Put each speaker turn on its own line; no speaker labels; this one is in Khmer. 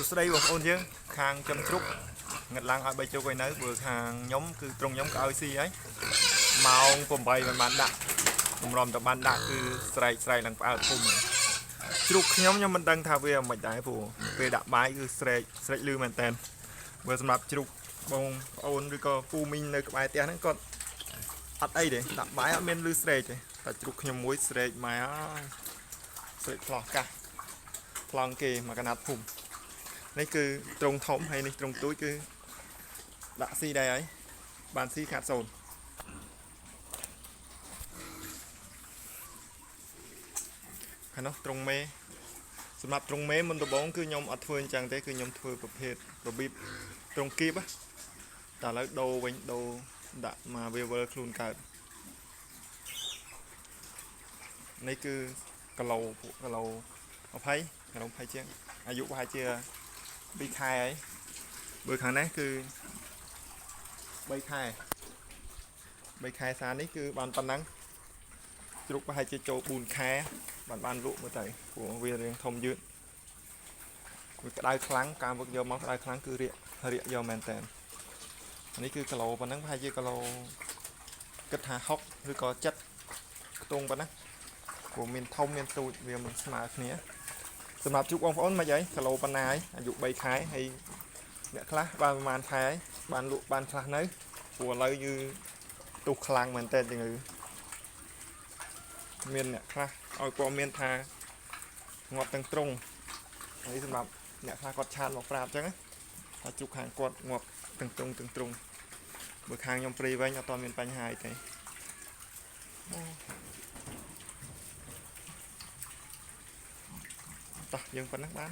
สดบอกโอนยังคางจำทรุกงัดล้างเอาใบโจกไว้เนื้อvừaคางnhómคือตรงnhóm cái OC ấy màuผมไปมันมันดักผมรอมแต่มันดักคือใส่หลังปลาผมจุกnhóm nhưng mình đang thao về mạch đáy phủ về đạp báiคือใส่ลืมมันแทนเมื่อสำหรับจุกบงโอนหรือก็ปูมินในกับไอเตี้ยนั่นก็อัดไอเด็ดับบายเอาเมนลือใส่แต่จุกnhómมุ้ยใส่มาใส่พลอกกะพลองเกมากระนัดผมนี่คือตรงท้องhayนี่ตรงtúiคือđã xi đây ấy bàn xi khát sồn hay nó tรงmê សម្រាប់ត្រង់មេមុនដំបូងគឺខ្ញុំអត់ធ្វើអញ្ចឹងទេគឺខ្ញុំធ្វើប្រភេទរបៀបត្រង់គៀបតែឥឡូវដូរវិញដូរដាក់មកវាវិលខ្លួនកើតនេះគឺគីឡូ20ជាងអាយុប្រហែលជា2ខែហើយបើខាងនេះគឺ3ខែសារនេះគឺបានប៉ុណ្ណឹងជ្រូកប្រហែលជាចូល4ខែបានលក់មើលទៅព្រោះវារៀងធំយឺតវាក្តៅខ្លាំងការវឹកយកមកក្តៅខ្លាំងគឺរាកយកមែនតើនេះគឺគីឡូប៉ុណ្ណឹងប្រហែលជាគីឡូគិតថា60ឬក៏7ខ្ទង់ប៉ុណ្ណាព្រោះមានធំមានទូចវាមិនស្មើគ្នាសម្រាប់ជូកបងប្អូនមិនអីគីឡូប៉ុណ្ណាហើយអាយុ3ខែហើយអ្នកខ្លះបានប្រហែលខែបានលក់បានខ្លះនៅព្រោះឥឡូវគឺទុះខ្លាំងមែនតើជំងឺមានអ្នកខ្លះឲ្យព័ត៌មានថាងាប់ទាំងត្រង់ហើយសម្រាប់អ្នកខ្លះគាត់ឆាតមកប្រាប់អញ្ចឹងថាជុកខាងគាត់ងាប់ទាំងត្រង់បើខាងខ្ញុំព្រីវិញអត់មានបញ្ហាអីទេតោះយើងប៉ុណ្ណឹងបាន